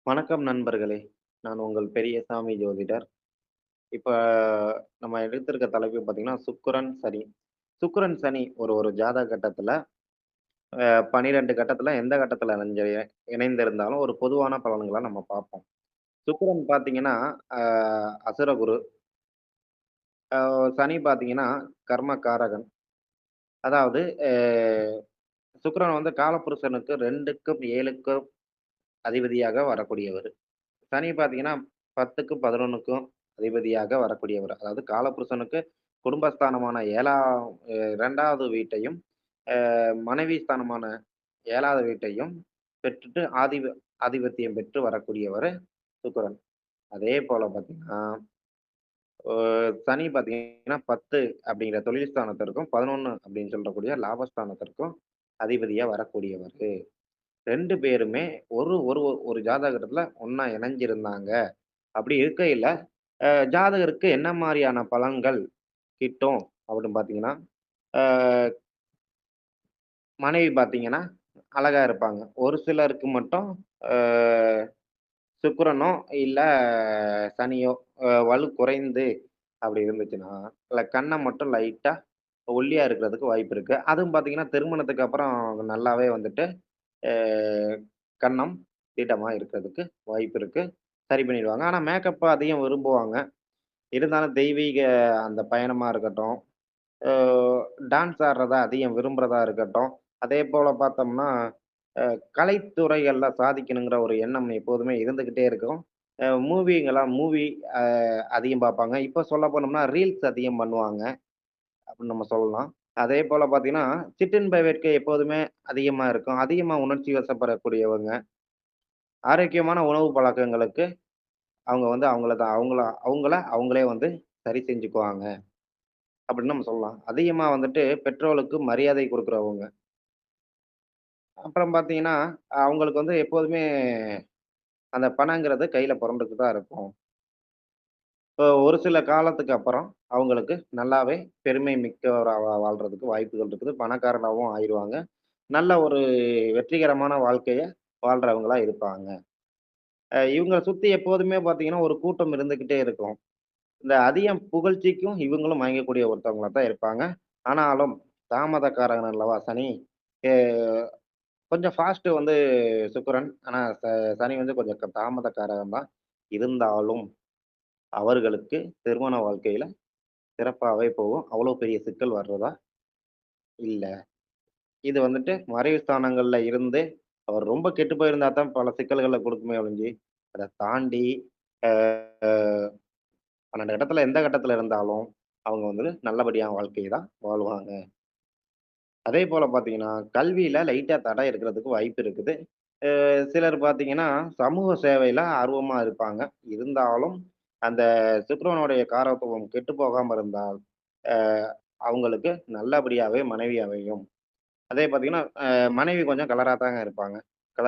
வணக்கம் நண்பர்களே! நான் உங்கள் பெரியசாமி ஜோதிடர். இப்ப நம்ம எடுத்திருக்க தலைப்பு பார்த்தீங்கன்னா, சுக்கிரன், சனி. சுக்கிரன், சனி ஒரு ஒரு ஜாதக கட்டத்துல 12 கட்டத்துல எந்த கட்டத்துல இணைந்திருந்தாலும் ஒரு பொதுவான பலன்கள நம்ம பார்ப்போம். சுக்கிரன் பார்த்தீங்கன்னா, அ அசுரகுரு. சனி பார்த்தீங்கன்னா, கர்மகாரகன். அதாவது சுக்கிரன் வந்து காலபுருஷனுக்கு 2க்கும் 7க்கும் அதிபதியாக வரக்கூடியவரு. சனி பார்த்தீங்கன்னா 10க்கும் 11க்கும் அதிபதியாக வரக்கூடியவர். அதாவது காலபுருஷனுக்கு குடும்பஸ்தானமான 2வது வீட்டையும், மனைவி ஸ்தானமான 7வது வீட்டையும் பெற்றுட்டு ஆதிபத்தியம் பெற்று வரக்கூடியவரு சுக்கிரன். அதே போல பார்த்தீங்கன்னா, அ சனி பார்த்தீங்கன்னா 10 அப்படிங்கிற தொழில் ஸ்தானத்திற்கும், 11 அப்படின்னு சொல்லக்கூடிய லாபஸ்தானத்திற்கும் அதிபதியா வரக்கூடியவரு. 2 பேருமே ஒரு ஒரு ஒரு ஜாதகத்துல ஒண்ணா இணைஞ்சிருந்தாங்க. அப்படி இருக்கையில, ஜாதகருக்கு என்ன மாரியான பலன்கள் கிட்டும் அப்படின்னு பார்த்தீங்கன்னா, அ மனைவி பார்த்தீங்கன்னா, அழகா இருப்பாங்க. ஒரு சிலருக்கு மட்டும் அ சுக்கிரனோ, இல்ல சனியோ வலு குறைந்து அப்படி இருந்துச்சுன்னா, இல்ல கண்ண மட்டும் லைட்டா ஒல்லியா இருக்கிறதுக்கு வாய்ப்பு இருக்கு. அதுவும் பார்த்தீங்கன்னா, திருமணத்துக்கு அப்புறம் நல்லாவே வந்துட்டு, அ கன்னம் திடமா இருக்கிறதுக்கு வாய்ப்பு இருக்கு. சரி பண்ணிடுவாங்க. ஆனா மேக்கப் அதிகம் விரும்புவாங்க. இருந்தாலும் தெய்வீக அந்த பயணமா இருக்கட்டும், அ டான்ஸ் ஆடுறத அதிகம் விரும்புறதா இருக்கட்டும், அதேபோல பார்த்தோம்னா, கலைத்துறைகள்ல சாதிக்கணுங்கிற ஒரு எண்ணம் எப்போதுமே இருந்துகிட்டே இருக்கும். மூவி அ அதிகம் பார்ப்பாங்க. இப்ப சொல்ல போனோம்னா, ரீல்ஸ் அதிகம் பண்ணுவாங்க, அப்படின்னு நம்ம சொல்லலாம். அதேபோல பார்த்தீங்கன்னா, சிற்றின்ப வேட்கை எப்போதுமே அதிகமா இருக்கும். அதிகமா உணர்ச்சி வசப்படக்கூடியவங்க. ஆரோக்கியமான உணவு பழக்கங்களுக்கு அவங்க வந்து அவங்கள அவங்களே வந்து சரி செஞ்சுக்குவாங்க. அப்படின்னு நம்ம சொல்லலாம். அதிகமா வந்துட்டு பெற்றோர்களுக்கு மரியாதை குடுக்குறவங்க. அப்புறம் பார்த்தீங்கன்னா, அவங்களுக்கு வந்து எப்போதுமே அந்த பணங்கிறது கையில புரண்டுட்டு தான் இருக்கும். இப்போ ஒரு சில காலத்துக்கு அப்புறம் அவங்களுக்கு நல்லாவே பெருமை மிக்கவரா வாழ்றதுக்கு வாய்ப்புகள் இருக்குது. பணக்காரனாவும் ஆயிருவாங்க. நல்ல ஒரு வெற்றிகரமான வாழ்க்கைய வாழ்றவங்களா இருப்பாங்க. இவங்கள சுத்தி எப்போதுமே பார்த்தீங்கன்னா, ஒரு கூட்டம் இருந்துகிட்டே இருக்கும். இந்த அதிகம் புகழ்ச்சிக்கும் இவங்களும் மயங்கக்கூடிய ஒருத்தவங்களா தான் இருப்பாங்க. ஆனாலும் தாமதக்காரகன் அல்லவா சனி. எ கொஞ்சம் ஃபாஸ்ட் வந்து சுக்கிரன். ஆனா சனி வந்து கொஞ்சம் தாமதக்காரகன் தான். இருந்தாலும் அவர்களுக்கு திருமண வாழ்க்கையில சிறப்பாவே போகும். அவ்வளோ பெரிய சிக்கல் வர்றதா இல்ல. இது வந்துட்டு மறைவு ஸ்தானங்கள்ல இருந்து அவர் ரொம்ப கெட்டு போயிருந்தா தான் பல சிக்கல்கள குடுக்குமே ஒழிஞ்சு, அத தாண்டி அ 12 கட்டத்துல எந்த கட்டத்துல இருந்தாலும், அவங்க வந்து நல்லபடியான வாழ்க்கைய தான் வாழுவாங்க. அதேபோல பார்த்தீங்கன்னா, கல்வியில லைட்டா தடை இருக்கிறதுக்கு வாய்ப்பு இருக்குது. சிலர் பார்த்தீங்கன்னா, சமூக சேவையில ஆர்வமா இருப்பாங்க. இருந்தாலும், அந்த சுக்கிரனுடைய காரகத்துவம் கெட்டு போகாம இருந்தால், அ அவங்களுக்கு நல்லபடியாவே மனைவி அமையும். அதே பார்த்தீங்கன்னா, மனைவி கொஞ்சம் கலரா தாங்க இருப்பாங்க. கல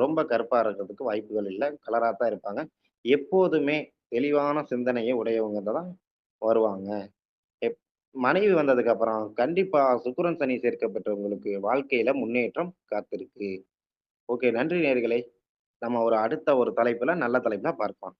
ரொம்ப கருப்பா இருக்கிறதுக்கு வாய்ப்புகள் இல்ல. கலரா தான் இருப்பாங்க. எப்போதுமே தெளிவான சிந்தனைய உடையவங்க தான் வருவாங்க. எப் மனைவி வந்ததுக்கு அப்புறம் கண்டிப்பா சுக்கிரன், சனி சேர்க்கை பெற்றவங்களுக்கு வாழ்க்கையில முன்னேற்றம் காத்திருக்கு. ஓகே. நன்றி நேயர்களே! நம்ம ஒரு அடுத்த ஒரு தலைப்புல நல்ல தலைப்புல பார்க்கலாம்.